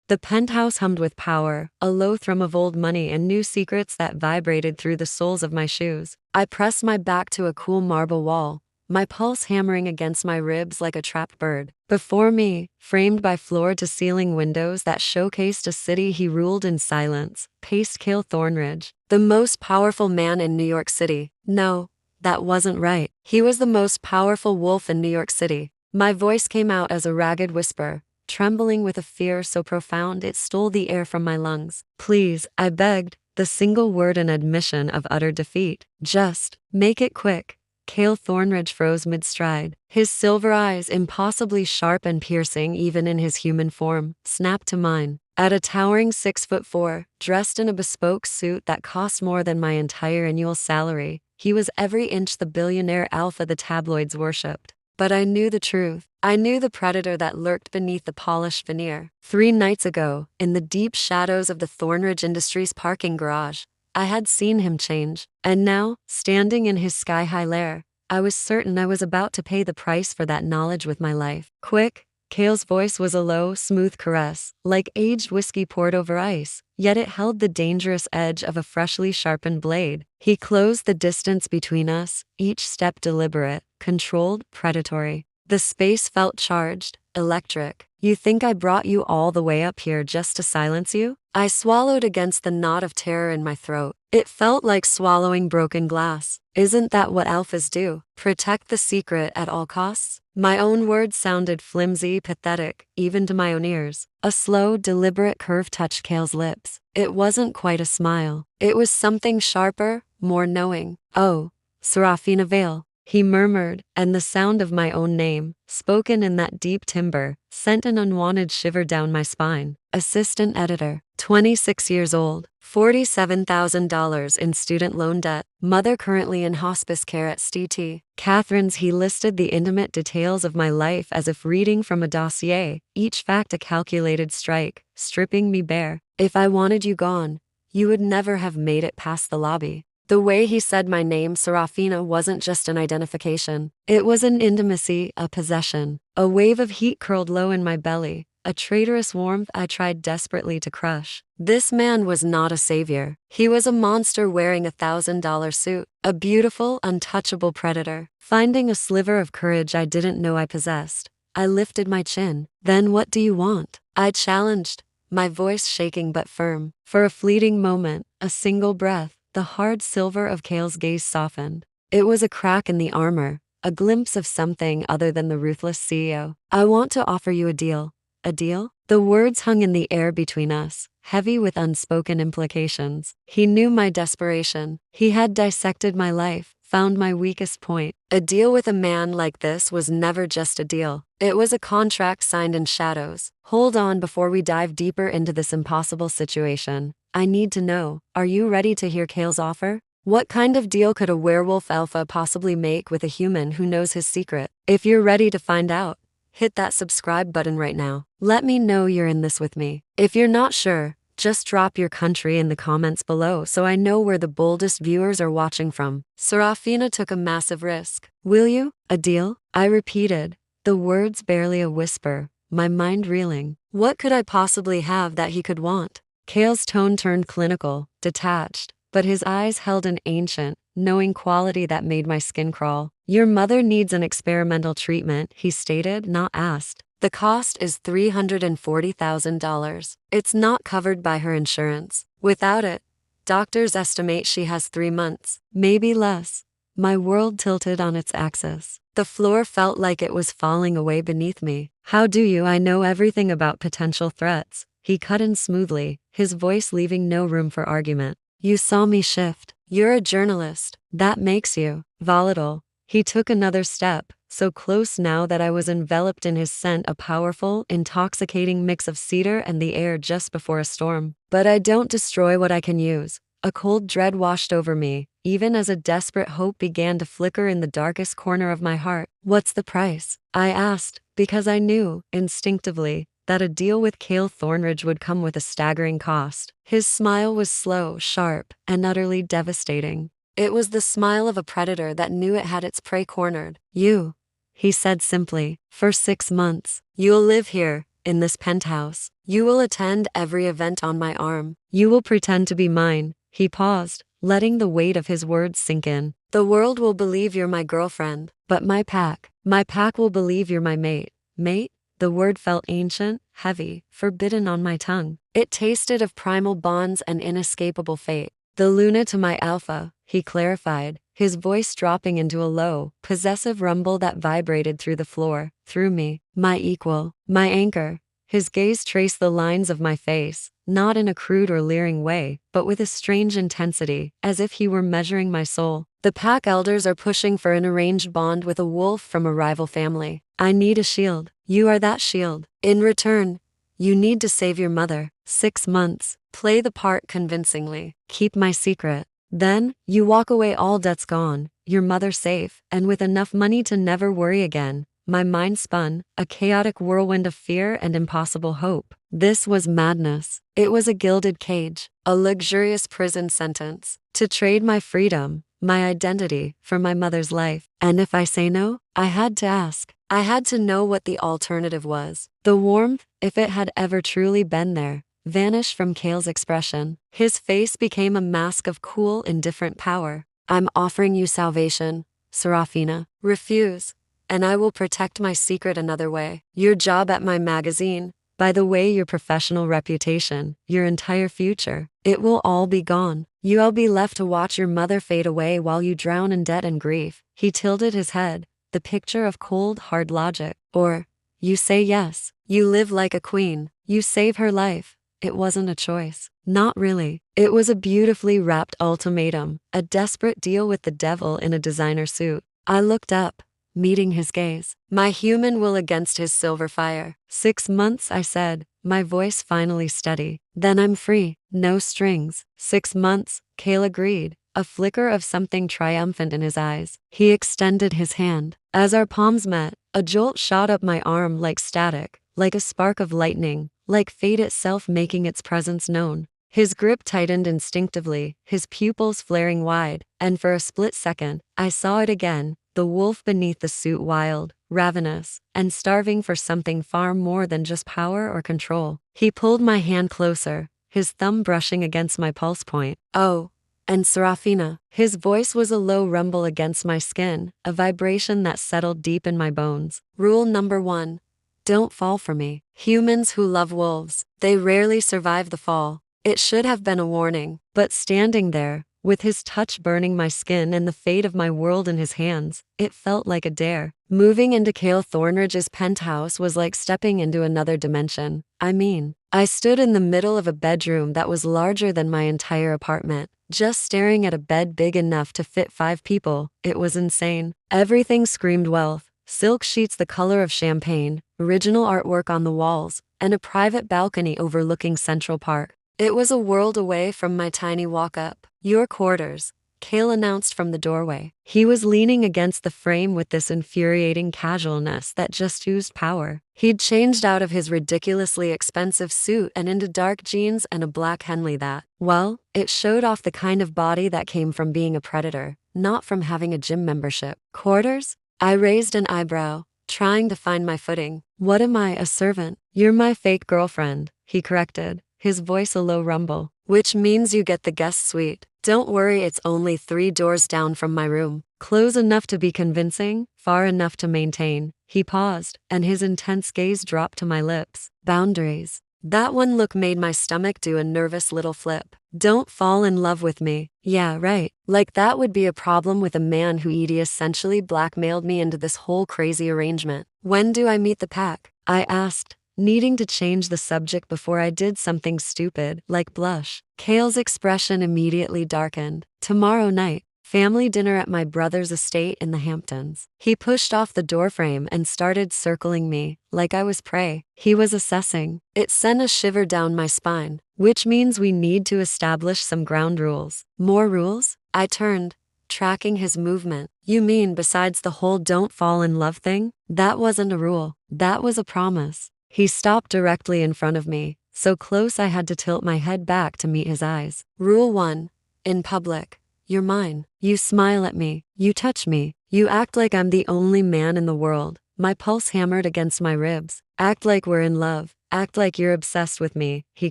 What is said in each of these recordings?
The penthouse hummed with power, a low thrum of old money and new secrets that vibrated through the soles of my shoes. I pressed my back to a cool marble wall, my pulse hammering against my ribs like a trapped bird. Before me, framed by floor-to-ceiling windows that showcased a city he ruled in silence, paced Cale Thornridge, the most powerful man in New York City. No, that wasn't right. He was the most powerful wolf in New York City. My voice came out as a ragged whisper, trembling with a fear so profound it stole the air from my lungs. Please, I begged, the single word an admission of utter defeat. Just make it quick. Cale Thornridge froze mid-stride. His silver eyes, impossibly sharp and piercing even in his human form, snapped to mine. At a towering 6'4", dressed in a bespoke suit that cost more than my entire annual salary, he was every inch the billionaire alpha the tabloids worshipped. But I knew the truth. I knew the predator that lurked beneath the polished veneer. 3 nights ago, in the deep shadows of the Thornridge Industries parking garage, I had seen him change. And now, standing in his sky-high lair, I was certain I was about to pay the price for that knowledge with my life. Quick. Cale's voice was a low, smooth caress, like aged whiskey poured over ice, yet it held the dangerous edge of a freshly sharpened blade. He closed the distance between us, each step deliberate, controlled, predatory. The space felt charged, electric. You think I brought you all the way up here just to silence you? I swallowed against the knot of terror in my throat. It felt like swallowing broken glass. Isn't that what alphas do? Protect the secret at all costs? My own words sounded flimsy, pathetic, even to my own ears. A slow, deliberate curve touched Cale's lips. It wasn't quite a smile. It was something sharper, more knowing. Oh, Serafina Vale, he murmured, and the sound of my own name, spoken in that deep timbre, sent an unwanted shiver down my spine. Assistant editor, 26 years old, $47,000 in student loan debt, mother currently in hospice care at STT. Catherine's. He listed the intimate details of my life as if reading from a dossier, each fact a calculated strike, stripping me bare. If I wanted you gone, you would never have made it past the lobby. The way he said my name, Serafina, wasn't just an identification. It was an intimacy, a possession. A wave of heat curled low in my belly, a traitorous warmth I tried desperately to crush. This man was not a savior. He was a monster wearing $1,000 suit, a beautiful, untouchable predator. Finding a sliver of courage I didn't know I possessed, I lifted my chin. Then what do you want? I challenged, my voice shaking but firm. For a fleeting moment, a single breath, the hard silver of Cale's gaze softened. It was a crack in the armor, a glimpse of something other than the ruthless CEO. I want to offer you a deal. A deal? The words hung in the air between us, heavy with unspoken implications. He knew my desperation. He had dissected my life, found my weakest point. A deal with a man like this was never just a deal. It was a contract signed in shadows. Hold on before we dive deeper into this impossible situation. I need to know, are you ready to hear Cale's offer? What kind of deal could a werewolf alpha possibly make with a human who knows his secret? If you're ready to find out, hit that subscribe button right now. Let me know you're in this with me. If you're not sure, just drop your country in the comments below so I know where the boldest viewers are watching from. Serafina took a massive risk. Will you? A deal? I repeated, the words barely a whisper, my mind reeling. What could I possibly have that he could want? Cale's tone turned clinical, detached, but his eyes held an ancient, knowing quality that made my skin crawl. Your mother needs an experimental treatment, he stated, not asked. The cost is $340,000. It's not covered by her insurance. Without it, doctors estimate she has 3 months, maybe less. My world tilted on its axis. The floor felt like it was falling away beneath me. How do you? I know everything about potential threats. He cut in smoothly, his voice leaving no room for argument. You saw me shift. You're a journalist. That makes you volatile. He took another step, so close now that I was enveloped in his scent, a powerful, intoxicating mix of cedar and the air just before a storm. But I don't destroy what I can use. A cold dread washed over me, even as a desperate hope began to flicker in the darkest corner of my heart. What's the price? I asked, because I knew, instinctively, that a deal with Cale Thornridge would come with a staggering cost. His smile was slow, sharp, and utterly devastating. It was the smile of a predator that knew it had its prey cornered. You, he said simply, for 6 months. You'll live here, in this penthouse. You will attend every event on my arm. You will pretend to be mine." He paused, letting the weight of his words sink in. "The world will believe you're my girlfriend, but my pack will believe you're my mate." Mate? The word felt ancient, heavy, forbidden on my tongue. It tasted of primal bonds and inescapable fate. "The Luna to my Alpha," he clarified, his voice dropping into a low, possessive rumble that vibrated through the floor, through me. "My equal, my anchor." His gaze traced the lines of my face, not in a crude or leering way, but with a strange intensity, as if he were measuring my soul. "The pack elders are pushing for an arranged bond with a wolf from a rival family. I need a shield. You are that shield. In return, you need to save your mother. 6 months. Play the part convincingly. Keep my secret. Then, you walk away, all debts gone, your mother safe, and with enough money to never worry again." My mind spun, a chaotic whirlwind of fear and impossible hope. This was madness. It was a gilded cage, a luxurious prison sentence, to trade my freedom, my identity, for my mother's life. And if I say no, I had to ask. I had to know what the alternative was. The warmth, if it had ever truly been there, vanished from Kale's expression. His face became a mask of cool, indifferent power. "I'm offering you salvation, Serafina. Refuse, and I will protect my secret another way. Your job at my magazine, by the way, your professional reputation, your entire future, it will all be gone. You'll be left to watch your mother fade away while you drown in debt and grief." He tilted his head, the picture of cold, hard logic. "Or, you say yes. You live like a queen. You save her life." It wasn't a choice. Not really. It was a beautifully wrapped ultimatum, a desperate deal with the devil in a designer suit. I looked up, meeting his gaze. "My human will against his silver fire." 6 months, I said, my voice finally steady. "Then I'm free, no strings." 6 months, Kale agreed, a flicker of something triumphant in his eyes. He extended his hand. As our palms met, a jolt shot up my arm like static, like a spark of lightning, like fate itself making its presence known. His grip tightened instinctively, his pupils flaring wide, and for a split second, I saw it again. The wolf beneath the suit, wild, ravenous, and starving for something far more than just power or control. He pulled my hand closer, his thumb brushing against my pulse point. "Oh, and Serafina." His voice was a low rumble against my skin, a vibration that settled deep in my bones. "Rule number 1. Don't fall for me. Humans who love wolves, they rarely survive the fall." It should have been a warning, but standing there, with his touch burning my skin and the fate of my world in his hands, it felt like a dare. Moving into Cale Thornridge's penthouse was like stepping into another dimension. I stood in the middle of a bedroom that was larger than my entire apartment, just staring at a bed big enough to fit 5 people. It was insane. Everything screamed wealth. Silk sheets the color of champagne, original artwork on the walls, and a private balcony overlooking Central Park. It was a world away from my tiny walk-up. "Your quarters," Cale announced from the doorway. He was leaning against the frame with this infuriating casualness that just oozed power. He'd changed out of his ridiculously expensive suit and into dark jeans and a black Henley that, well, it showed off the kind of body that came from being a predator, not from having a gym membership. "Quarters?" I raised an eyebrow, trying to find my footing. "What am I, a servant?" "You're my fake girlfriend," he corrected, his voice a low rumble. "Which means you get the guest suite. Don't worry, it's only 3 doors down from my room. Close enough to be convincing, far enough to maintain." He paused, and his intense gaze dropped to my lips. "Boundaries." That one look made my stomach do a nervous little flip. "Don't fall in love with me." Yeah, right. Like that would be a problem with a man who essentially blackmailed me into this whole crazy arrangement. "When do I meet the pack?" I asked, needing to change the subject before I did something stupid, like blush. Cale's expression immediately darkened. "Tomorrow night. Family dinner at my brother's estate in the Hamptons." He pushed off the doorframe and started circling me, like I was prey. He was assessing. It sent a shiver down my spine. "Which means we need to establish some ground rules." "More rules?" I turned, tracking his movement. "You mean besides the whole don't fall in love thing?" "That wasn't a rule. That was a promise." He stopped directly in front of me, so close I had to tilt my head back to meet his eyes. "Rule 1. In public, you're mine. You smile at me. You touch me. You act like I'm the only man in the world." My pulse hammered against my ribs. "Act like we're in love. Act like you're obsessed with me, he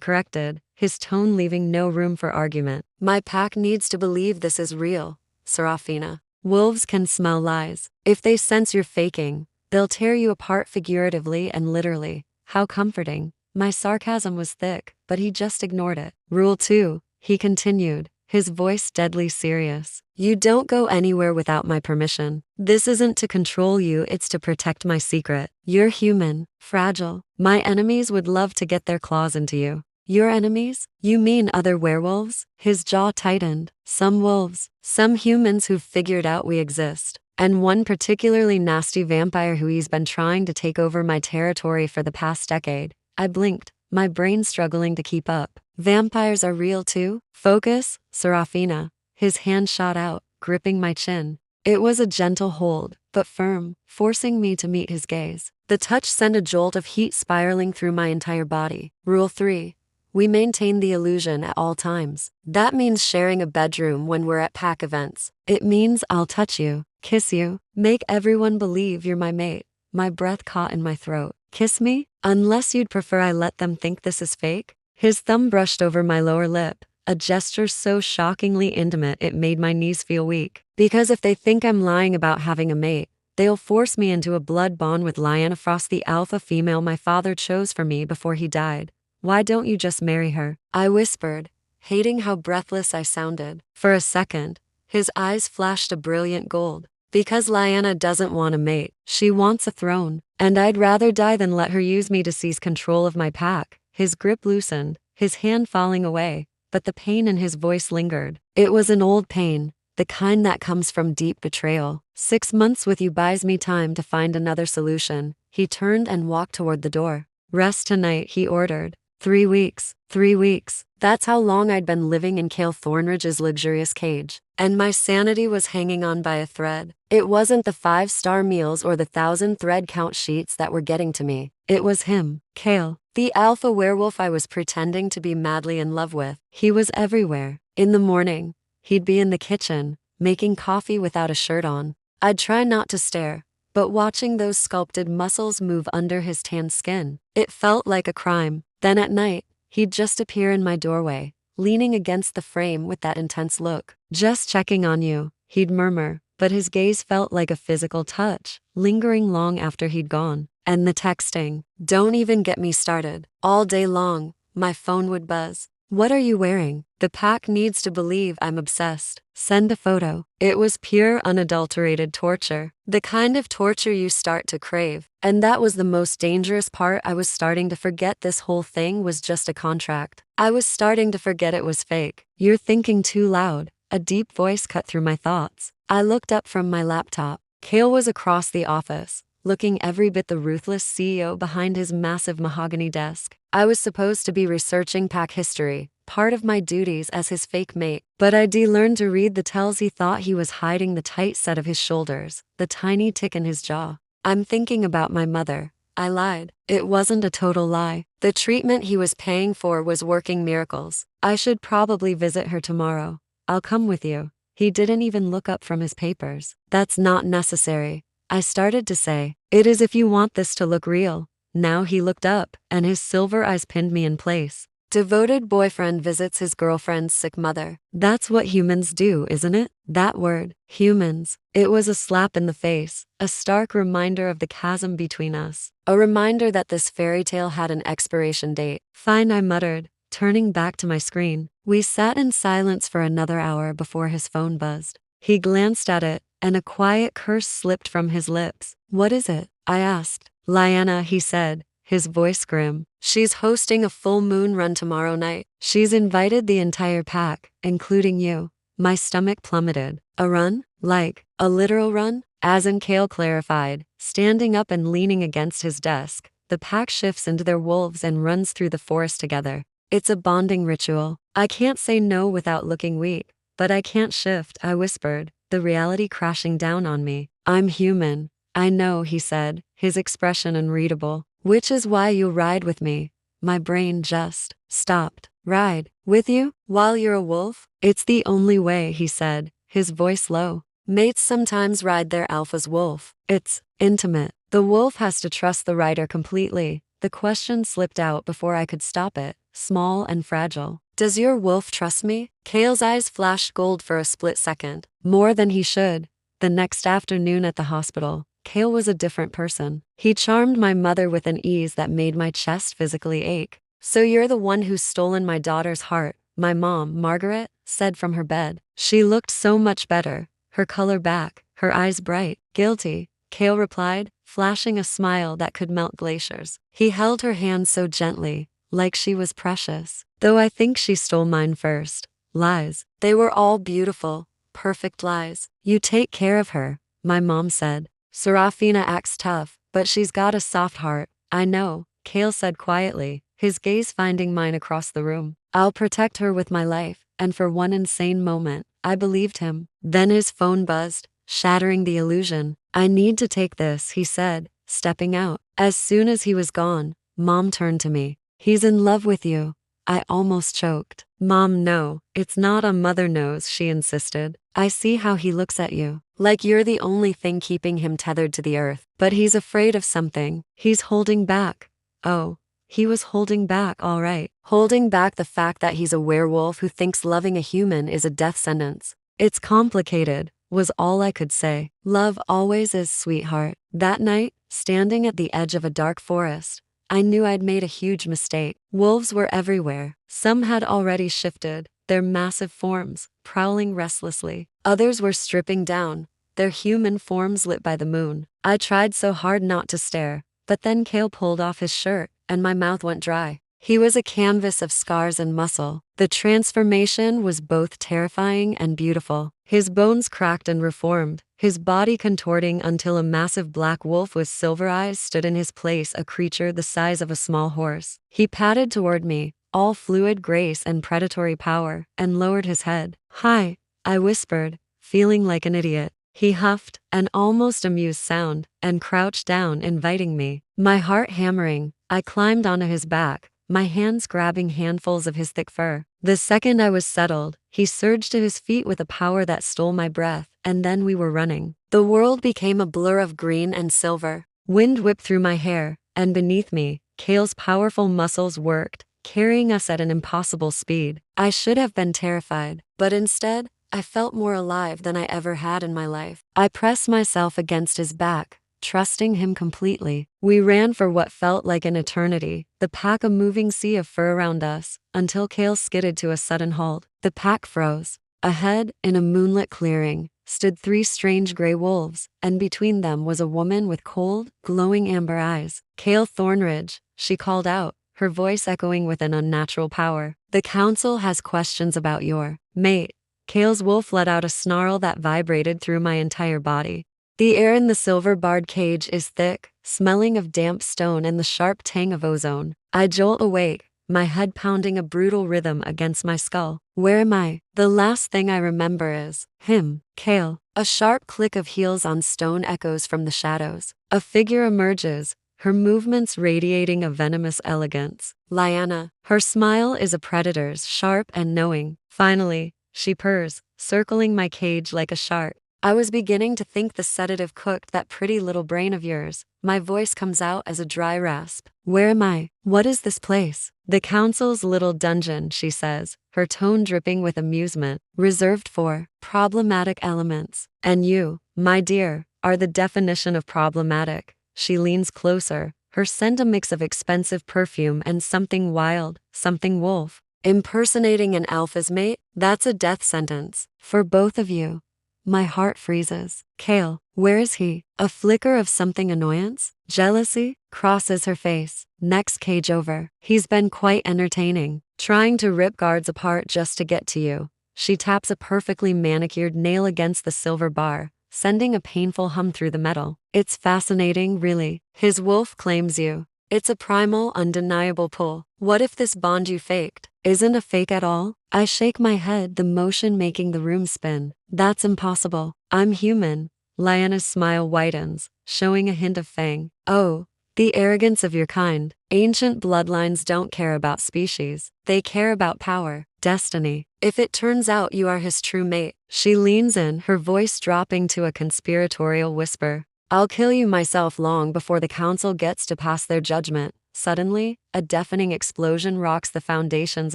corrected, his tone leaving no room for argument. My pack needs to believe this is real, Serafina. Wolves can smell lies. If they sense you're faking, they'll tear you apart figuratively and literally. How comforting. My sarcasm was thick, but he just ignored it. Rule 2, he continued, his voice deadly serious. You don't go anywhere without my permission. This isn't to control you, it's to protect my secret. You're human, fragile. My enemies would love to get their claws into you. Your enemies? You mean other werewolves? His jaw tightened. Some wolves, some humans who've figured out we exist, and one particularly nasty vampire who he's been trying to take over my territory for the past decade. I blinked, my brain struggling to keep up. Vampires are real too? Focus, Serafina. His hand shot out, gripping my chin. It was a gentle hold, but firm, forcing me to meet his gaze. The touch sent a jolt of heat spiraling through my entire body. Rule 3. We maintain the illusion at all times. That means sharing a bedroom when we're at pack events. It means I'll touch you, kiss you, make everyone believe you're my mate. My breath caught in my throat. Kiss me? Unless you'd prefer I let them think this is fake? His thumb brushed over my lower lip, a gesture so shockingly intimate it made my knees feel weak. Because if they think I'm lying about having a mate, they'll force me into a blood bond with Lyanna Frost, the alpha female my father chose for me before he died. Why don't you just marry her? I whispered, hating how breathless I sounded. For a second, his eyes flashed a brilliant gold. Because Lyanna doesn't want a mate, she wants a throne, and I'd rather die than let her use me to seize control of my pack. His grip loosened, his hand falling away, but the pain in his voice lingered. It was an old pain, the kind that comes from deep betrayal. 6 months with you buys me time to find another solution. He turned and walked toward the door. Rest tonight, he ordered. 3 weeks. 3 weeks. That's how long I'd been living in Cale Thornridge's luxurious cage. And my sanity was hanging on by a thread. It wasn't the 5-star meals or the 1,000 thread count sheets that were getting to me. It was him, Cale, the alpha werewolf I was pretending to be madly in love with. He was everywhere. In the morning, he'd be in the kitchen, making coffee without a shirt on. I'd try not to stare, but watching those sculpted muscles move under his tan skin, it felt like a crime. Then at night, he'd just appear in my doorway, leaning against the frame with that intense look. Just checking on you, he'd murmur, but his gaze felt like a physical touch, lingering long after he'd gone. And the texting. Don't even get me started. All day long, my phone would buzz. What are you wearing? The pack needs to believe I'm obsessed. Send a photo. It was pure, unadulterated torture. The kind of torture you start to crave. And that was the most dangerous part. I was starting to forget this whole thing was just a contract. I was starting to forget it was fake. You're thinking too loud. A deep voice cut through my thoughts. I looked up from my laptop. Cale was across the office, looking every bit the ruthless CEO behind his massive mahogany desk. I was supposed to be researching pack history, part of my duties as his fake mate, but I'd learned to read the tells. He thought he was hiding the tight set of his shoulders, the tiny tick in his jaw. I'm thinking about my mother. I lied. It wasn't a total lie. The treatment he was paying for was working miracles. I should probably visit her tomorrow. I'll come with you. He didn't even look up from his papers. That's not necessary, I started to say. It is if you want this to look real. Now he looked up, and his silver eyes pinned me in place. Devoted boyfriend visits his girlfriend's sick mother. That's what humans do, isn't it? That word, humans. It was a slap in the face, a stark reminder of the chasm between us. A reminder that this fairy tale had an expiration date. Fine, I muttered, turning back to my screen. We sat in silence for another hour before his phone buzzed. He glanced at it, and a quiet curse slipped from his lips. What is it? I asked. Lyanna, he said, his voice grim. She's hosting a full moon run tomorrow night. She's invited the entire pack, including you. My stomach plummeted. A run? Like, a literal run? As in, Cale clarified, standing up and leaning against his desk. The pack shifts into their wolves and runs through the forest together. It's a bonding ritual. I can't say no without looking weak, but I can't shift, I whispered, the reality crashing down on me. I'm human. I know, he said, his expression unreadable. Which is why you ride with me. My brain just stopped. Ride with you? While you're a wolf? It's the only way, he said, his voice low. Mates sometimes ride their alpha's wolf. It's intimate. The wolf has to trust the rider completely. The question slipped out before I could stop it, small and fragile. Does your wolf trust me? Kale's eyes flashed gold for a split second. More than he should. The next afternoon at the hospital, Kale was a different person. He charmed my mother with an ease that made my chest physically ache. So you're the one who's stolen my daughter's heart, my mom, Margaret, said from her bed. She looked so much better, her color back, her eyes bright. Guilty, Kale replied, flashing a smile that could melt glaciers. He held her hand so gently, like she was precious. Though I think she stole mine first. Lies. They were all beautiful, perfect lies. You take care of her, my mom said. Serafina acts tough, but she's got a soft heart. I know, Kale said quietly, his gaze finding mine across the room. I'll protect her with my life, and for one insane moment, I believed him. Then his phone buzzed, shattering the illusion. I need to take this, he said, stepping out. As soon as he was gone, Mom turned to me. He's in love with you. I almost choked. Mom, no, it's not a mother knows, she insisted. I see how he looks at you. Like you're the only thing keeping him tethered to the earth. But he's afraid of something. He's holding back. Oh, he was holding back, all right. Holding back the fact that he's a werewolf who thinks loving a human is a death sentence. It's complicated, was all I could say. Love always is, sweetheart. That night, standing at the edge of a dark forest, I knew I'd made a huge mistake. Wolves were everywhere. Some had already shifted, their massive forms, prowling restlessly. Others were stripping down, their human forms lit by the moon. I tried so hard not to stare, but then Kale pulled off his shirt, and my mouth went dry. He was a canvas of scars and muscle. The transformation was both terrifying and beautiful. His bones cracked and reformed, his body contorting until a massive black wolf with silver eyes stood in his place, a creature the size of a small horse. He padded toward me, all fluid grace and predatory power, and lowered his head. Hi, I whispered, feeling like an idiot. He huffed, an almost amused sound, and crouched down, inviting me. My heart hammering, I climbed onto his back, my hands grabbing handfuls of his thick fur. The second I was settled, he surged to his feet with a power that stole my breath, and then we were running. The world became a blur of green and silver. Wind whipped through my hair, and beneath me, Kale's powerful muscles worked, carrying us at an impossible speed. I should have been terrified, but instead, I felt more alive than I ever had in my life. I pressed myself against his back, trusting him completely. We ran for what felt like an eternity, the pack a moving sea of fur around us, until Kale skidded to a sudden halt. The pack froze. Ahead, in a moonlit clearing, stood 3 strange gray wolves, and between them was a woman with cold, glowing amber eyes. Kale Thornridge, she called out, her voice echoing with an unnatural power. The council has questions about your mate. Kale's wolf let out a snarl that vibrated through my entire body. The air in the silver-barred cage is thick, smelling of damp stone and the sharp tang of ozone. I jolt awake, my head pounding a brutal rhythm against my skull. Where am I? The last thing I remember is him, Kale. A sharp click of heels on stone echoes from the shadows. A figure emerges, her movements radiating a venomous elegance. Lyanna. Her smile is a predator's, sharp and knowing. Finally, she purrs, circling my cage like a shark. I was beginning to think the sedative cooked that pretty little brain of yours. My voice comes out as a dry rasp. Where am I? What is this place? The council's little dungeon, she says, her tone dripping with amusement, reserved for problematic elements. And you, my dear, are the definition of problematic. She leans closer, her scent a mix of expensive perfume and something wild, something wolf. Impersonating an alpha's mate? That's a death sentence. For both of you. My heart freezes. Kale, where is he? A flicker of something annoyance? Jealousy? Crosses her face. Next cage over. He's been quite entertaining. Trying to rip guards apart just to get to you. She taps a perfectly manicured nail against the silver bar, sending a painful hum through the metal. It's fascinating, really. His wolf claims you. It's a primal, undeniable pull. What if this bond you faked isn't a fake at all? I shake my head, the motion making the room spin. That's impossible. I'm human. Lyanna's smile widens, showing a hint of fang. Oh, the arrogance of your kind. Ancient bloodlines don't care about species. They care about power, destiny. If it turns out you are his true mate, she leans in, her voice dropping to a conspiratorial whisper. I'll kill you myself long before the council gets to pass their judgment. Suddenly, a deafening explosion rocks the foundations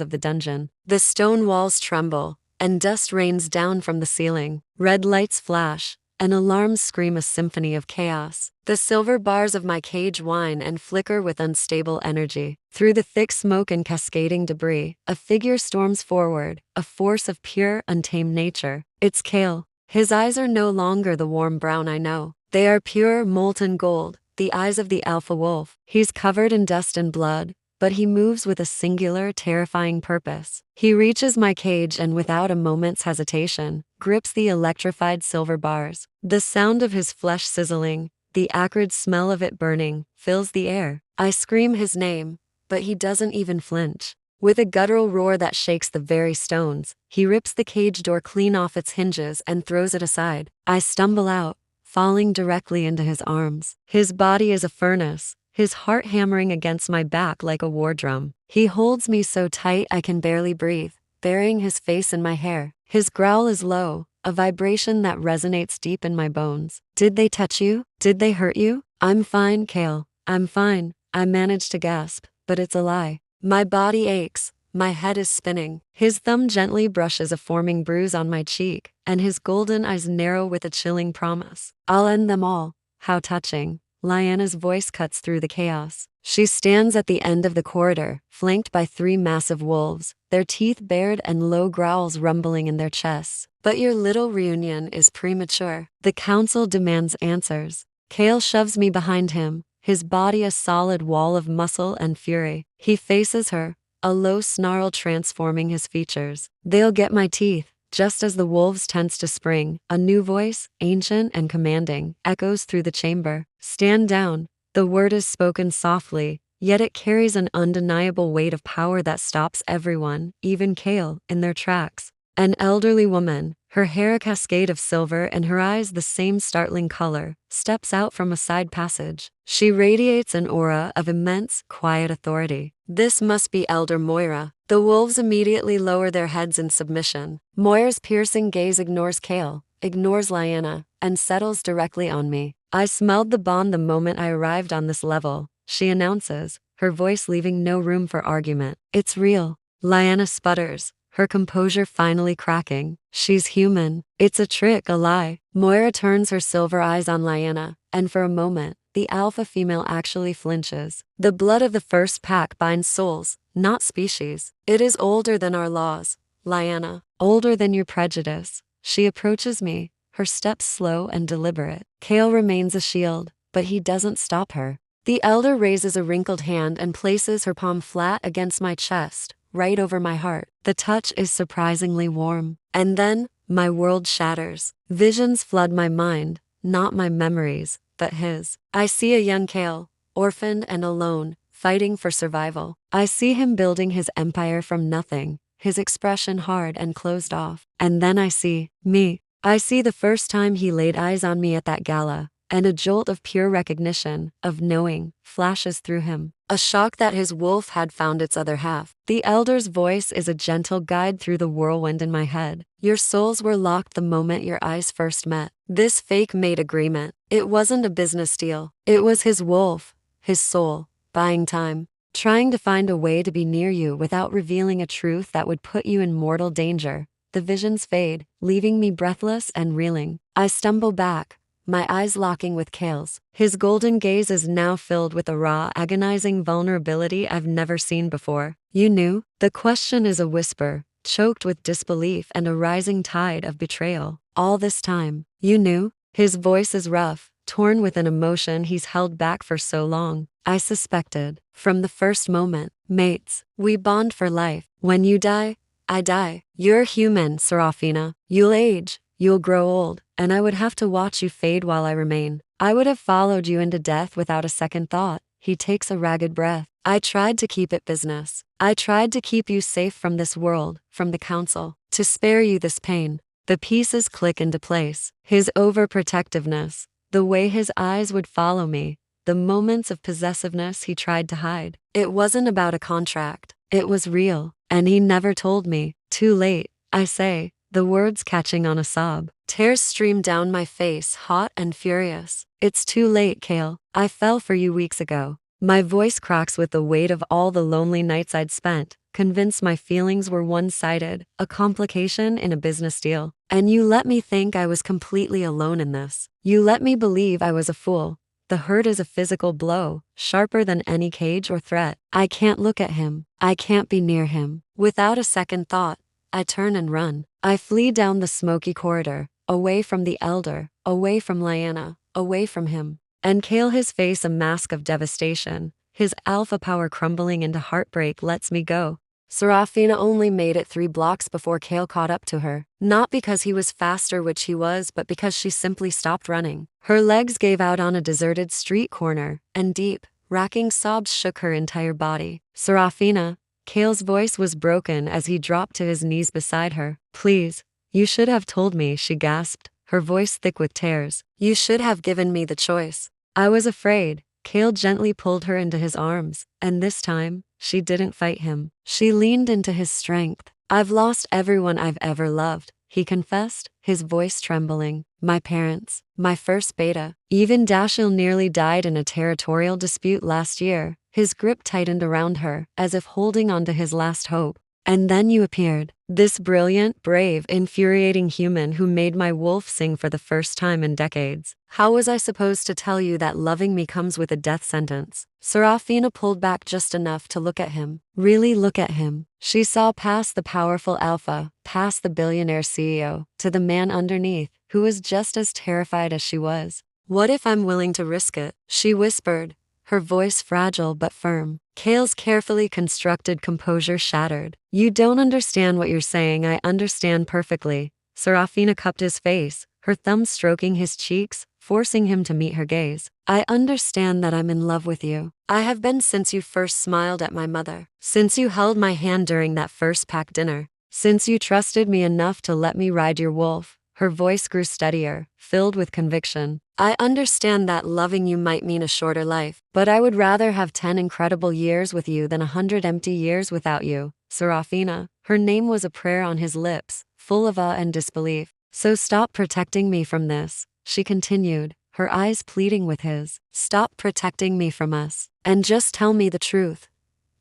of the dungeon. The stone walls tremble, and dust rains down from the ceiling. Red lights flash, and alarms scream a symphony of chaos. The silver bars of my cage whine and flicker with unstable energy. Through the thick smoke and cascading debris, a figure storms forward, a force of pure, untamed nature. It's Kale. His eyes are no longer the warm brown I know. They are pure, molten gold, the eyes of the alpha wolf. He's covered in dust and blood, but he moves with a singular, terrifying purpose. He reaches my cage and without a moment's hesitation, grips the electrified silver bars. The sound of his flesh sizzling, the acrid smell of it burning, fills the air. I scream his name, but he doesn't even flinch. With a guttural roar that shakes the very stones, he rips the cage door clean off its hinges and throws it aside. I stumble out, falling directly into his arms. His body is a furnace, his heart hammering against my back like a war drum. He holds me so tight I can barely breathe, burying his face in my hair. His growl is low, a vibration that resonates deep in my bones. Did they touch you? Did they hurt you? I'm fine, Kale. I'm fine. I manage to gasp, but it's a lie. My body aches. My head is spinning. His thumb gently brushes a forming bruise on my cheek, and his golden eyes narrow with a chilling promise. I'll end them all. How touching. Lyanna's voice cuts through the chaos. She stands at the end of the corridor, flanked by 3 massive wolves, their teeth bared and low growls rumbling in their chests. But your little reunion is premature. The council demands answers. Kale shoves me behind him, his body a solid wall of muscle and fury. He faces her, a low snarl transforming his features. They'll get my teeth. Just as the wolves tense to spring, a new voice, ancient and commanding, echoes through the chamber. Stand down. The word is spoken softly, yet it carries an undeniable weight of power that stops everyone, even Kale, in their tracks. An elderly woman, her hair a cascade of silver and her eyes the same startling color, steps out from a side passage. She radiates an aura of immense, quiet authority. This must be Elder Moira. The wolves immediately lower their heads in submission. Moira's piercing gaze ignores Kale, ignores Lyanna, and settles directly on me. I smelled the bond the moment I arrived on this level, she announces, her voice leaving no room for argument. It's real. Lyanna sputters, her composure finally cracking. She's human. It's a trick, a lie. Moira turns her silver eyes on Lyanna, and for a moment, the alpha female actually flinches. The blood of the first pack binds souls, not species. It is older than our laws, Lyanna, older than your prejudice. She approaches me, her steps slow and deliberate. Kale remains a shield, but he doesn't stop her. The elder raises a wrinkled hand and places her palm flat against my chest, right over my heart. The touch is surprisingly warm. And then, my world shatters. Visions flood my mind, not my memories, but his. I see a young Kale, orphaned and alone, fighting for survival. I see him building his empire from nothing, his expression hard and closed off. And then I see me. I see the first time he laid eyes on me at that gala, and a jolt of pure recognition, of knowing, flashes through him. A shock that his wolf had found its other half. The elder's voice is a gentle guide through the whirlwind in my head. Your souls were locked the moment your eyes first met. This fake-made agreement, it wasn't a business deal. It was his wolf, his soul, buying time, trying to find a way to be near you without revealing a truth that would put you in mortal danger. The visions fade, leaving me breathless and reeling. I stumble back, my eyes locking with Kale's. His golden gaze is now filled with a raw, agonizing vulnerability I've never seen before. You knew? The question is a whisper, choked with disbelief and a rising tide of betrayal. All this time, you knew? His voice is rough, torn with an emotion he's held back for so long. I suspected, from the first moment. Mates, we bond for life. When you die, I die. You're human, Serafina. You'll age, you'll grow old, and I would have to watch you fade while I remain. I would have followed you into death without a second thought. He takes a ragged breath. I tried to keep it business. I tried to keep you safe from this world, from the council, to spare you this pain. The pieces click into place. His overprotectiveness, the way his eyes would follow me, the moments of possessiveness he tried to hide. It wasn't about a contract. It was real, and he never told me. Too late, I say, the words catching on a sob. Tears stream down my face, hot and furious. It's too late, Kale. I fell for you weeks ago. My voice cracks with the weight of all the lonely nights I'd spent, convinced my feelings were one-sided, a complication in a business deal. And you let me think I was completely alone in this. You let me believe I was a fool. The hurt is a physical blow, sharper than any cage or threat. I can't look at him. I can't be near him. Without a second thought, I turn and run. I flee down the smoky corridor, away from the elder, away from Lyanna, away from him. And Kale, his face a mask of devastation, his alpha power crumbling into heartbreak, lets me go. Serafina only made it 3 blocks before Kale caught up to her. Not because he was faster, which he was, but because she simply stopped running. Her legs gave out on a deserted street corner, and deep, racking sobs shook her entire body. Serafina. Kale's voice was broken as he dropped to his knees beside her. Please, you should have told me, she gasped, her voice thick with tears. You should have given me the choice. I was afraid. Kale gently pulled her into his arms, and this time, she didn't fight him. She leaned into his strength. I've lost everyone I've ever loved, he confessed, his voice trembling. My parents, my first beta. Even Dashiell nearly died in a territorial dispute last year. His grip tightened around her, as if holding on to his last hope. And then you appeared. This brilliant, brave, infuriating human who made my wolf sing for the first time in decades. How was I supposed to tell you that loving me comes with a death sentence? Serafina pulled back just enough to look at him. Really look at him. She saw past the powerful alpha, past the billionaire CEO, to the man underneath, who was just as terrified as she was. What if I'm willing to risk it? She whispered, her voice fragile but firm. Kale's carefully constructed composure shattered. You don't understand what you're saying. I understand perfectly. Serafina cupped his face, her thumb stroking his cheeks, forcing him to meet her gaze. I understand that I'm in love with you. I have been since you first smiled at my mother. Since you held my hand during that first packed dinner. Since you trusted me enough to let me ride your wolf. Her voice grew steadier, filled with conviction. I understand that loving you might mean a shorter life, but I would rather have 10 incredible years with you than 100 empty years without you. Serafina. Her name was a prayer on his lips, full of awe and disbelief. So stop protecting me from this, she continued, her eyes pleading with his. Stop protecting me from us, and just tell me the truth.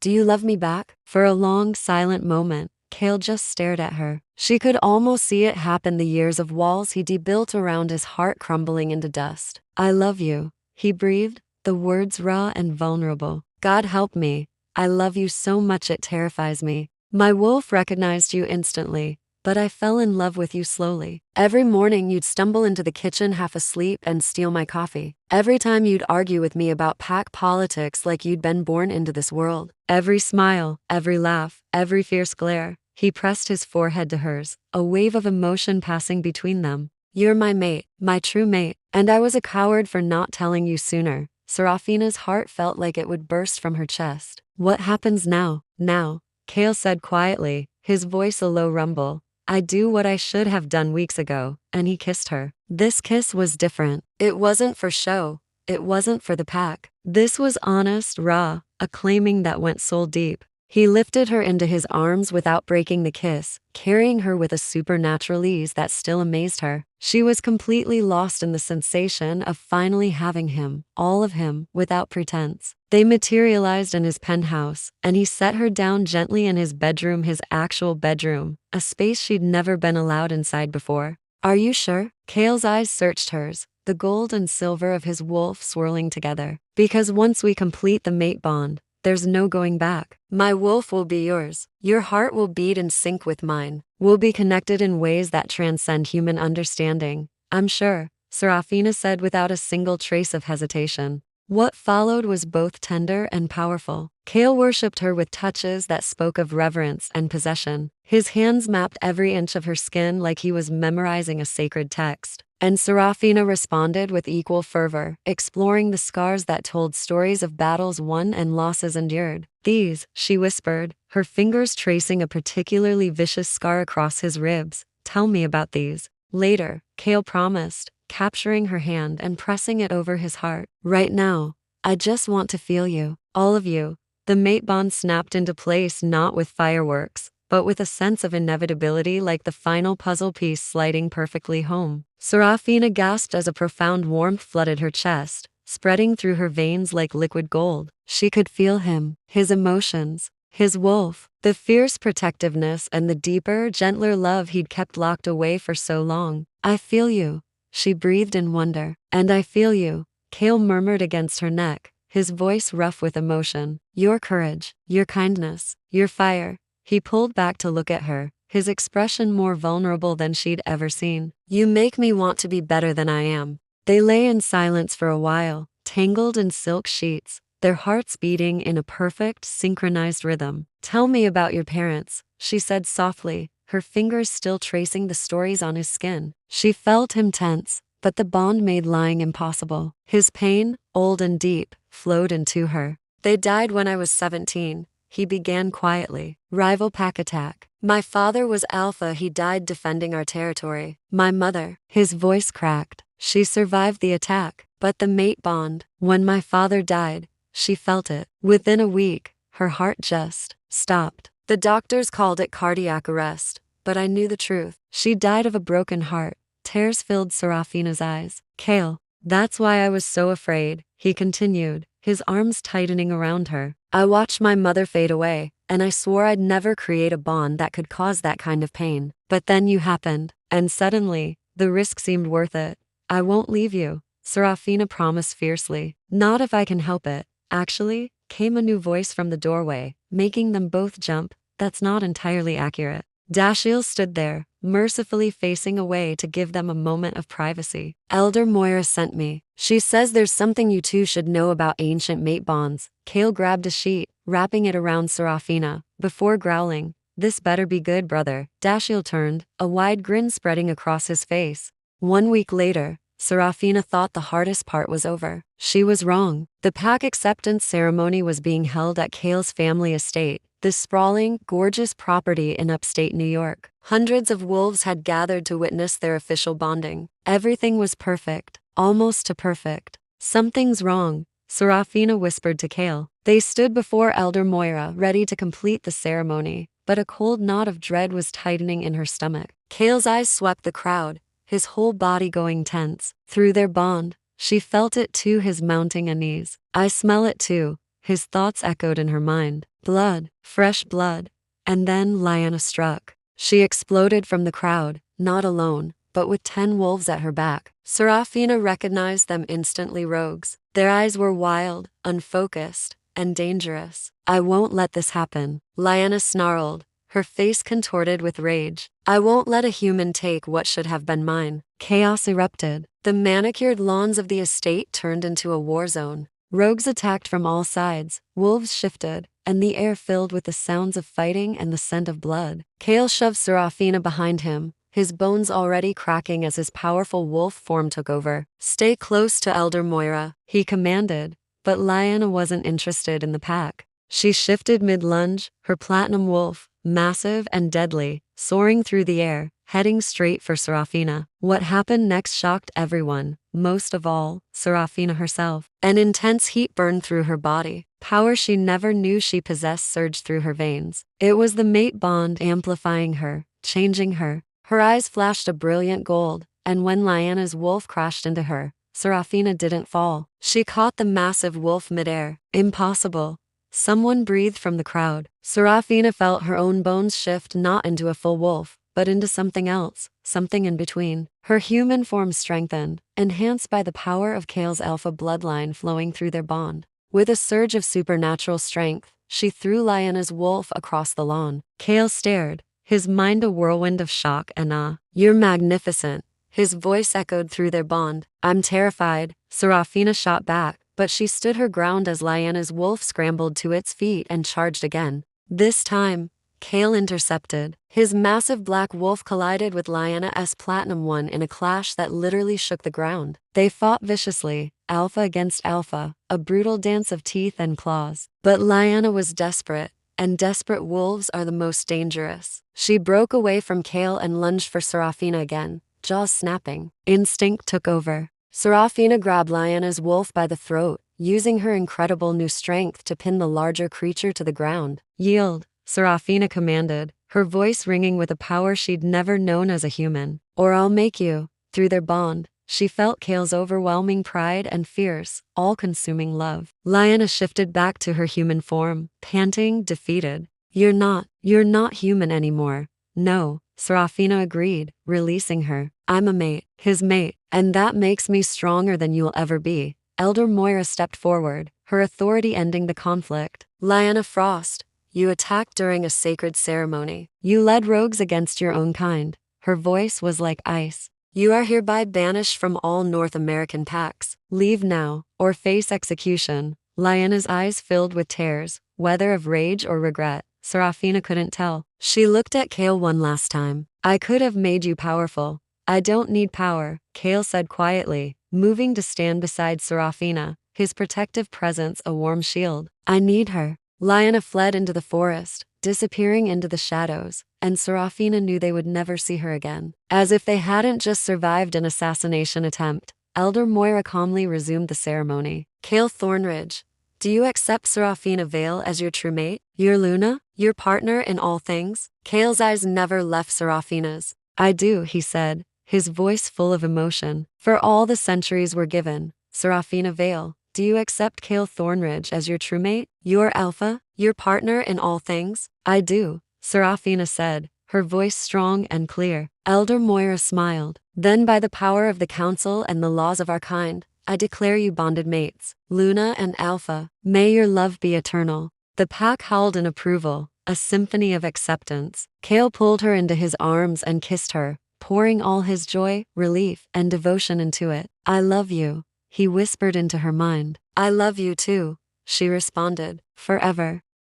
Do you love me back? For a long, silent moment, Kale just stared at her. She could almost see it happen, the years of walls he'd built around his heart crumbling into dust. I love you, he breathed, the words raw and vulnerable. God help me. I love you so much it terrifies me. My wolf recognized you instantly, but I fell in love with you slowly. Every morning you'd stumble into the kitchen half asleep and steal my coffee. Every time you'd argue with me about pack politics like you'd been born into this world. Every smile, every laugh, every fierce glare. He pressed his forehead to hers, a wave of emotion passing between them. You're my mate, my true mate, and I was a coward for not telling you sooner. Serafina's heart felt like it would burst from her chest. What happens now? Now, Kale said quietly, his voice a low rumble. I do what I should have done weeks ago, and he kissed her. This kiss was different. It wasn't for show. It wasn't for the pack. This was honest, raw, a claiming that went soul deep. He lifted her into his arms without breaking the kiss, carrying her with a supernatural ease that still amazed her. She was completely lost in the sensation of finally having him, all of him, without pretense. They materialized in his penthouse, and he set her down gently in his bedroom, his actual bedroom, a space she'd never been allowed inside before. Are you sure? Kale's eyes searched hers, the gold and silver of his wolf swirling together. Because once we complete the mate bond, there's no going back. My wolf will be yours. Your heart will beat in sync with mine. We'll be connected in ways that transcend human understanding. I'm sure, Serafina said without a single trace of hesitation. What followed was both tender and powerful. Kale worshipped her with touches that spoke of reverence and possession. His hands mapped every inch of her skin like he was memorizing a sacred text. And Serafina responded with equal fervor, exploring the scars that told stories of battles won and losses endured. These, she whispered, her fingers tracing a particularly vicious scar across his ribs. Tell me about these. Later, Kale promised, capturing her hand and pressing it over his heart. Right now, I just want to feel you, all of you. The mate bond snapped into place, not with fireworks, but with a sense of inevitability, like the final puzzle piece sliding perfectly home. Serafina gasped as a profound warmth flooded her chest, spreading through her veins like liquid gold. She could feel him, his emotions, his wolf, the fierce protectiveness and the deeper, gentler love he'd kept locked away for so long. I feel you, she breathed in wonder. And I feel you, Cale murmured against her neck, his voice rough with emotion. Your courage, your kindness, your fire. He pulled back to look at her, his expression more vulnerable than she'd ever seen. You make me want to be better than I am. They lay in silence for a while, tangled in silk sheets, their hearts beating in a perfect, synchronized rhythm. Tell me about your parents, she said softly, her fingers still tracing the stories on his skin. She felt him tense, but the bond made lying impossible. His pain, old and deep, flowed into her. They died when I was 17, he began quietly. Rival pack attack. My father was Alpha, he died defending our territory. My mother, his voice cracked. She survived the attack, but the mate bond, when my father died, she felt it. Within a week, her heart just stopped. The doctors called it cardiac arrest, but I knew the truth. She died of a broken heart. Tears filled Serafina's eyes. Cale, that's why I was so afraid, he continued, his arms tightening around her. I watched my mother fade away, and I swore I'd never create a bond that could cause that kind of pain. But then you happened, and suddenly, the risk seemed worth it. I won't leave you, Serafina promised fiercely. Not if I can help it. Actually, came a new voice from the doorway, making them both jump. That's not entirely accurate. Dashiell stood there, mercifully facing away to give them a moment of privacy. Elder Moira sent me. She says there's something you two should know about ancient mate bonds. Cale grabbed a sheet, wrapping it around Serafina, before growling, this better be good, brother. Dashiell turned, a wide grin spreading across his face. 1 week later, Serafina thought the hardest part was over. She was wrong. The pack acceptance ceremony was being held at Cale's family estate, this sprawling, gorgeous property in upstate New York. Hundreds of wolves had gathered to witness their official bonding. Everything was perfect, almost too perfect. Something's wrong, Serafina whispered to Cale. They stood before Elder Moira, ready to complete the ceremony, but a cold knot of dread was tightening in her stomach. Cale's eyes swept the crowd, his whole body going tense. Through their bond, she felt it too, his mounting unease. I smell it too, his thoughts echoed in her mind. Blood, fresh blood. And then Lyanna struck. She exploded from the crowd, not alone, but with 10 wolves at her back. Serafina recognized them instantly, rogues. Their eyes were wild, unfocused, and dangerous. I won't let this happen, Lyanna snarled, her face contorted with rage. I won't let a human take what should have been mine. Chaos erupted. The manicured lawns of the estate turned into a war zone. Rogues attacked from all sides, wolves shifted, and the air filled with the sounds of fighting and the scent of blood. Cale shoved Serafina behind him, his bones already cracking as his powerful wolf form took over. Stay close to Elder Moira, he commanded, but Lyanna wasn't interested in the pack. She shifted mid-lunge, her platinum wolf, massive and deadly, soaring through the air, heading straight for Serafina. What happened next shocked everyone, most of all, Serafina herself. An intense heat burned through her body. Power she never knew she possessed surged through her veins. It was the mate bond amplifying her, changing her. Her eyes flashed a brilliant gold, and when Lyanna's wolf crashed into her, Serafina didn't fall. She caught the massive wolf midair. Impossible. Someone breathed from the crowd. Serafina felt her own bones shift not into a full wolf, but into something else, something in between. Her human form strengthened, enhanced by the power of Cale's alpha bloodline flowing through their bond. With a surge of supernatural strength, she threw Lyanna's wolf across the lawn. Cale stared, his mind a whirlwind of shock and awe. You're magnificent, his voice echoed through their bond. I'm terrified, Serafina shot back, but she stood her ground as Lyanna's wolf scrambled to its feet and charged again. This time, Cale intercepted. His massive black wolf collided with Lyanna's platinum one in a clash that literally shook the ground. They fought viciously, alpha against alpha, a brutal dance of teeth and claws. But Lyanna was desperate, and desperate wolves are the most dangerous. She broke away from Cale and lunged for Serafina again, jaws snapping. Instinct took over. Serafina grabbed Lyanna's wolf by the throat, using her incredible new strength to pin the larger creature to the ground. Yield, Serafina commanded, her voice ringing with a power she'd never known as a human. Or I'll make you. Through their bond, She felt Kale's overwhelming pride and fierce, all-consuming love. Lyanna shifted back to her human form, panting, defeated. You're not human anymore. No, Serafina agreed, releasing her. I'm a mate, his mate, and that makes me stronger than you'll ever be. Elder Moira stepped forward, her authority ending the conflict. Lyanna Frost, you attacked during a sacred ceremony. You led rogues against your own kind. Her voice was like ice. You are hereby banished from all North American packs. Leave now, or face execution. Lyanna's eyes filled with tears, whether of rage or regret. Serafina couldn't tell. She looked at Kale one last time. I could have made you powerful. I don't need power, Kale said quietly, moving to stand beside Serafina, his protective presence a warm shield. I need her. Lyanna fled into the forest, disappearing into the shadows, and Serafina knew they would never see her again. As if they hadn't just survived an assassination attempt, Elder Moira calmly resumed the ceremony. Kale Thornridge, do you accept Serafina Vale as your true mate? Your Luna? Your partner in all things? Kale's eyes never left Serafina's. I do, he said, his voice full of emotion. For all the centuries were given, Serafina Vale, do you accept Kale Thornridge as your true mate? Your alpha? Your partner in all things? I do, Serafina said, her voice strong and clear. Elder Moira smiled. Then by the power of the council and the laws of our kind, I declare you bonded mates, Luna and Alpha. May your love be eternal. The pack howled in approval, a symphony of acceptance. Kale pulled her into his arms and kissed her, pouring all his joy, relief, and devotion into it. I love you, he whispered into her mind. I love you too, she responded. Forever.